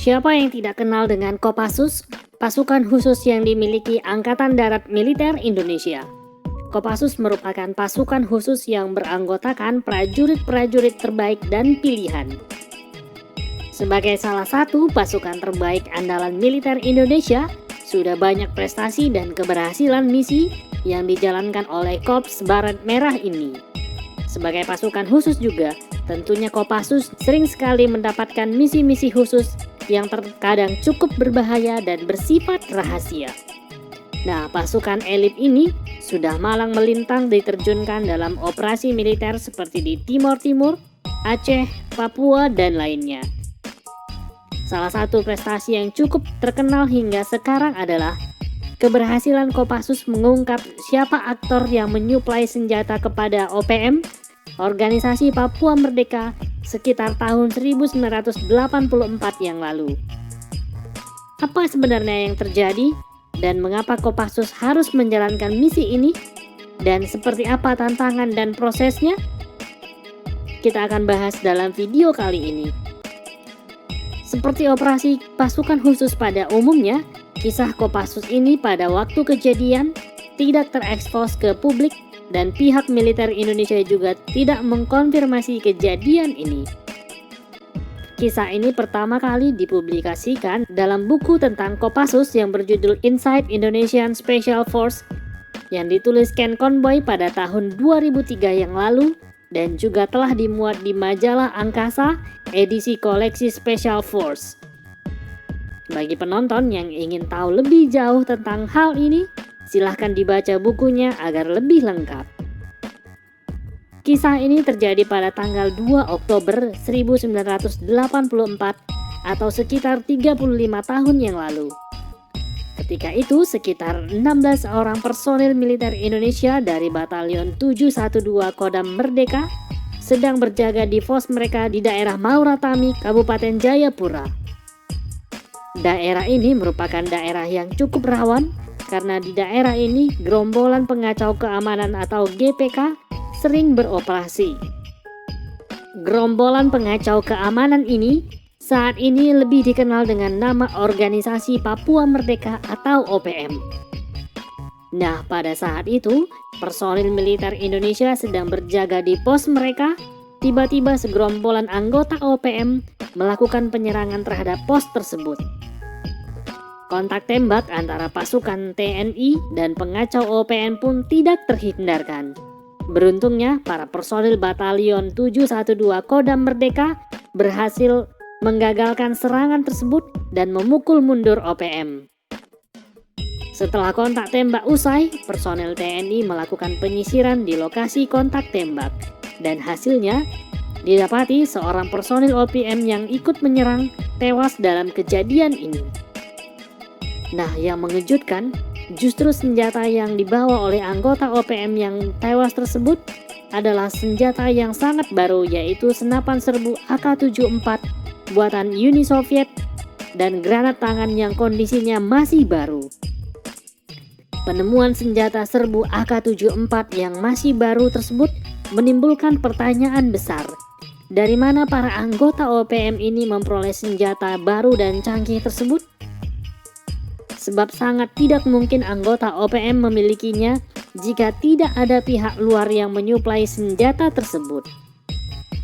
Siapa yang tidak kenal dengan Kopassus, pasukan khusus yang dimiliki Angkatan Darat Militer Indonesia? Kopassus merupakan pasukan khusus yang beranggotakan prajurit-prajurit terbaik dan pilihan. Sebagai salah satu pasukan terbaik andalan militer Indonesia, sudah banyak prestasi dan keberhasilan misi yang dijalankan oleh Korps Baret Merah ini. Sebagai pasukan khusus juga, tentunya Kopassus sering sekali mendapatkan misi-misi khusus yang terkadang cukup berbahaya dan bersifat rahasia. Nah, pasukan elit ini sudah malang melintang diterjunkan dalam operasi militer seperti di Timor Timur, Aceh, Papua, dan lainnya. Salah satu prestasi yang cukup terkenal hingga sekarang adalah keberhasilan Kopassus mengungkap siapa aktor yang menyuplai senjata kepada OPM, Organisasi Papua Merdeka, sekitar tahun 1984 yang lalu. Apa sebenarnya yang terjadi dan mengapa Kopassus harus menjalankan misi ini, dan seperti apa tantangan dan prosesnya? Kita akan bahas dalam video kali ini. Seperti operasi pasukan khusus pada umumnya, kisah Kopassus ini pada waktu kejadian tidak terekspos ke publik dan pihak militer Indonesia juga tidak mengkonfirmasi kejadian ini. Kisah ini pertama kali dipublikasikan dalam buku tentang Kopassus yang berjudul Inside Indonesian Special Force yang ditulis Ken Conboy pada tahun 2003 yang lalu dan juga telah dimuat di majalah Angkasa edisi koleksi Special Force. Bagi penonton yang ingin tahu lebih jauh tentang hal ini, silahkan dibaca bukunya agar lebih lengkap. Kisah ini terjadi pada tanggal 2 Oktober 1984 atau sekitar 35 tahun yang lalu. Ketika itu sekitar 16 orang personil militer Indonesia dari Batalion 712 Kodam Merdeka sedang berjaga di pos mereka di daerah Mauratami, Kabupaten Jayapura. Daerah ini merupakan daerah yang cukup rawan karena di daerah ini gerombolan pengacau keamanan atau GPK sering beroperasi. Gerombolan pengacau keamanan ini saat ini lebih dikenal dengan nama Organisasi Papua Merdeka atau OPM. Nah, pada saat itu, personil militer Indonesia sedang berjaga di pos mereka. Tiba-tiba segerombolan anggota OPM melakukan penyerangan terhadap pos tersebut. Kontak tembak antara pasukan TNI dan pengacau OPM pun tidak terhindarkan. Beruntungnya, para personil Batalion 712 Kodam Merdeka berhasil menggagalkan serangan tersebut dan memukul mundur OPM. Setelah kontak tembak usai, personel TNI melakukan penyisiran di lokasi kontak tembak dan hasilnya didapati seorang personil OPM yang ikut menyerang tewas dalam kejadian ini. Nah, yang mengejutkan, justru senjata yang dibawa oleh anggota OPM yang tewas tersebut adalah senjata yang sangat baru, yaitu senapan serbu AK-74 buatan Uni Soviet dan granat tangan yang kondisinya masih baru. Penemuan senjata serbu AK-74 yang masih baru tersebut menimbulkan pertanyaan besar. Dari mana para anggota OPM ini memperoleh senjata baru dan canggih tersebut? Sebab sangat tidak mungkin anggota OPM memilikinya jika tidak ada pihak luar yang menyuplai senjata tersebut.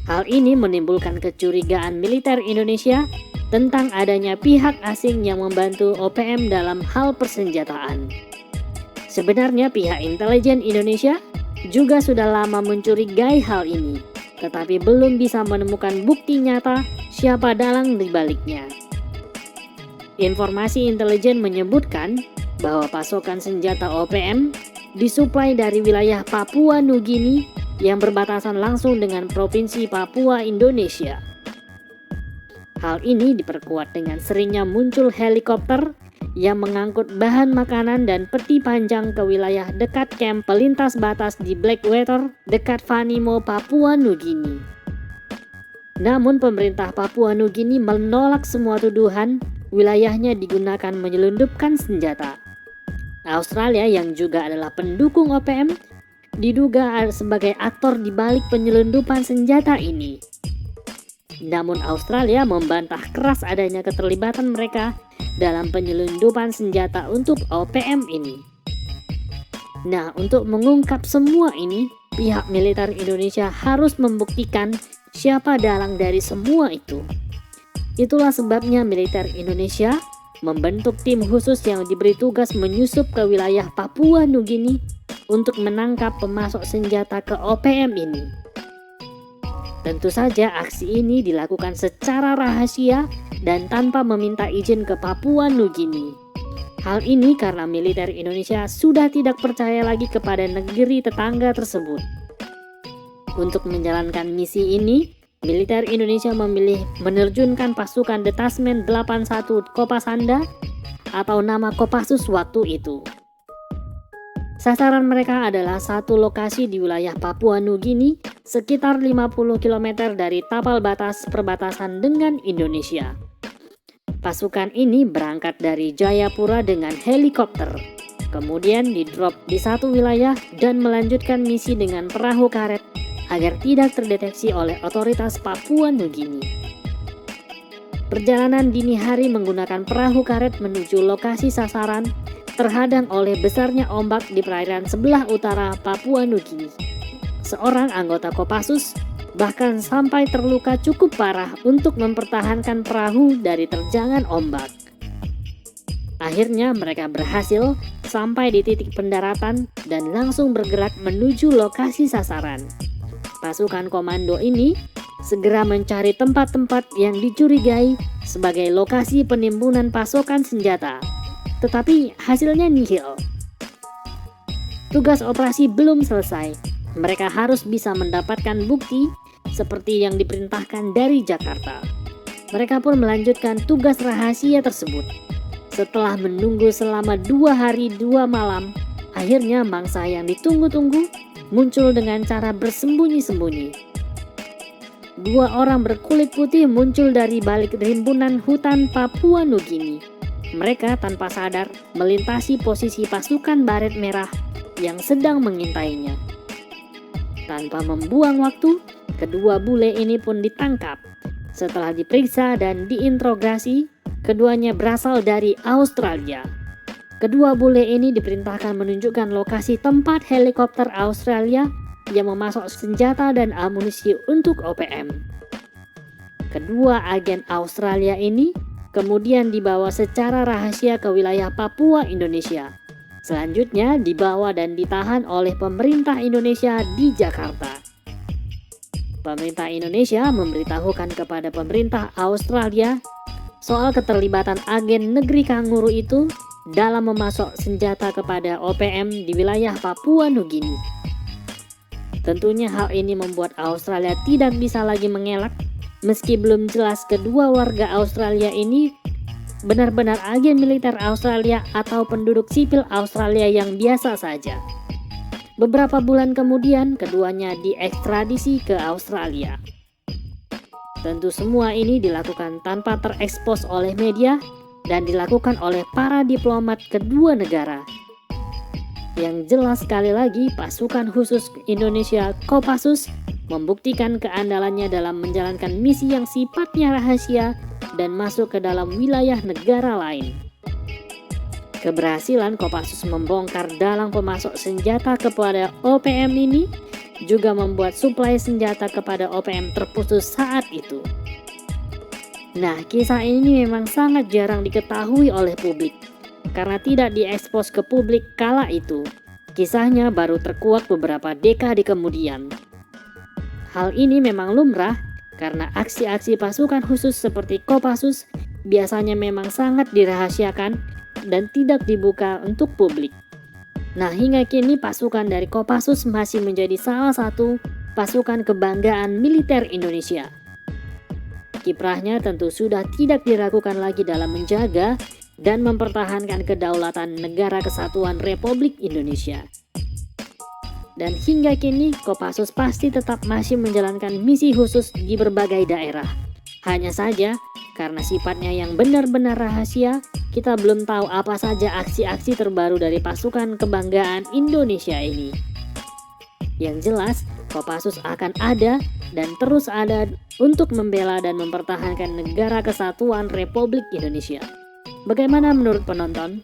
Hal ini menimbulkan kecurigaan militer Indonesia tentang adanya pihak asing yang membantu OPM dalam hal persenjataan. Sebenarnya pihak intelijen Indonesia juga sudah lama mencurigai hal ini, tetapi belum bisa menemukan bukti nyata siapa dalang di baliknya. Informasi intelijen menyebutkan bahwa pasokan senjata OPM disuplai dari wilayah Papua Nugini yang berbatasan langsung dengan Provinsi Papua, Indonesia. Hal ini diperkuat dengan seringnya muncul helikopter yang mengangkut bahan makanan dan peti panjang ke wilayah dekat kamp pelintas batas di Blackwater dekat Vanimo, Papua Nugini. Namun pemerintah Papua Nugini menolak semua tuduhan wilayahnya digunakan menyelundupkan senjata. Australia yang juga adalah pendukung OPM diduga sebagai aktor di balik penyelundupan senjata ini. Namun Australia membantah keras adanya keterlibatan mereka dalam penyelundupan senjata untuk OPM ini. Nah, untuk mengungkap semua ini, pihak militer Indonesia harus membuktikan siapa dalang dari semua itu. Itulah sebabnya militer Indonesia membentuk tim khusus yang diberi tugas menyusup ke wilayah Papua Nugini untuk menangkap pemasok senjata ke OPM ini. Tentu saja aksi ini dilakukan secara rahasia dan tanpa meminta izin ke Papua Nugini. Hal ini karena militer Indonesia sudah tidak percaya lagi kepada negeri tetangga tersebut. Untuk menjalankan misi ini, militer Indonesia memilih menerjunkan pasukan Detasmen 81 Kopasanda atau nama Kopassus waktu itu. Sasaran mereka adalah satu lokasi di wilayah Papua Nugini sekitar 50 km dari tapal batas perbatasan dengan Indonesia. Pasukan ini berangkat dari Jayapura dengan helikopter, kemudian di-drop di satu wilayah dan melanjutkan misi dengan perahu karet agar tidak terdeteksi oleh otoritas Papua Nugini. Perjalanan dini hari menggunakan perahu karet menuju lokasi sasaran terhadang oleh besarnya ombak di perairan sebelah utara Papua Nugini. Seorang anggota Kopassus bahkan sampai terluka cukup parah untuk mempertahankan perahu dari terjangan ombak. Akhirnya mereka berhasil sampai di titik pendaratan dan langsung bergerak menuju lokasi sasaran. Pasukan komando ini segera mencari tempat-tempat yang dicurigai sebagai lokasi penimbunan pasokan senjata, tetapi hasilnya nihil. Tugas operasi belum selesai. Mereka harus bisa mendapatkan bukti seperti yang diperintahkan dari Jakarta. Mereka pun melanjutkan tugas rahasia tersebut. Setelah menunggu selama 2 hari 2 malam, akhirnya mangsa yang ditunggu-tunggu muncul dengan cara bersembunyi-sembunyi. 2 orang berkulit putih muncul dari balik rimbunan hutan Papua Nugini. Mereka tanpa sadar melintasi posisi pasukan baret merah yang sedang mengintainya. Tanpa membuang waktu, kedua bule ini pun ditangkap. Setelah diperiksa dan diinterogasi, keduanya berasal dari Australia. Kedua bule ini diperintahkan menunjukkan lokasi tempat helikopter Australia yang memasok senjata dan amunisi untuk OPM. Kedua agen Australia ini kemudian dibawa secara rahasia ke wilayah Papua, Indonesia. Selanjutnya dibawa dan ditahan oleh pemerintah Indonesia di Jakarta. Pemerintah Indonesia memberitahukan kepada pemerintah Australia soal keterlibatan agen negeri kanguru itu dalam memasok senjata kepada OPM di wilayah Papua Nugini. Tentunya hal ini membuat Australia tidak bisa lagi mengelak, meski belum jelas kedua warga Australia ini benar-benar agen militer Australia atau penduduk sipil Australia yang biasa saja. Beberapa bulan kemudian, keduanya diekstradisi ke Australia. Tentu semua ini dilakukan tanpa terekspos oleh media dan dilakukan oleh para diplomat kedua negara. Yang jelas sekali lagi, pasukan khusus Indonesia Kopassus membuktikan keandalannya dalam menjalankan misi yang sifatnya rahasia dan masuk ke dalam wilayah negara lain. Keberhasilan Kopassus membongkar dalang pemasok senjata kepada OPM ini juga membuat suplai senjata kepada OPM terputus saat itu. Nah, kisah ini memang sangat jarang diketahui oleh publik karena tidak diekspos ke publik kala itu. Kisahnya baru terkuak beberapa dekade kemudian. Hal ini memang lumrah karena aksi-aksi pasukan khusus seperti Kopassus biasanya memang sangat dirahasiakan dan tidak dibuka untuk publik. Nah, hingga kini pasukan dari Kopassus masih menjadi salah satu pasukan kebanggaan militer Indonesia. Kiprahnya tentu sudah tidak diragukan lagi dalam menjaga dan mempertahankan kedaulatan Negara Kesatuan Republik Indonesia. Dan hingga kini Kopassus pasti tetap masih menjalankan misi khusus di berbagai daerah. Hanya saja karena sifatnya yang benar-benar rahasia, kita belum tahu apa saja aksi-aksi terbaru dari pasukan kebanggaan Indonesia ini. Yang jelas, Kopassus akan ada dan terus ada untuk membela dan mempertahankan negara kesatuan Republik Indonesia. Bagaimana menurut penonton?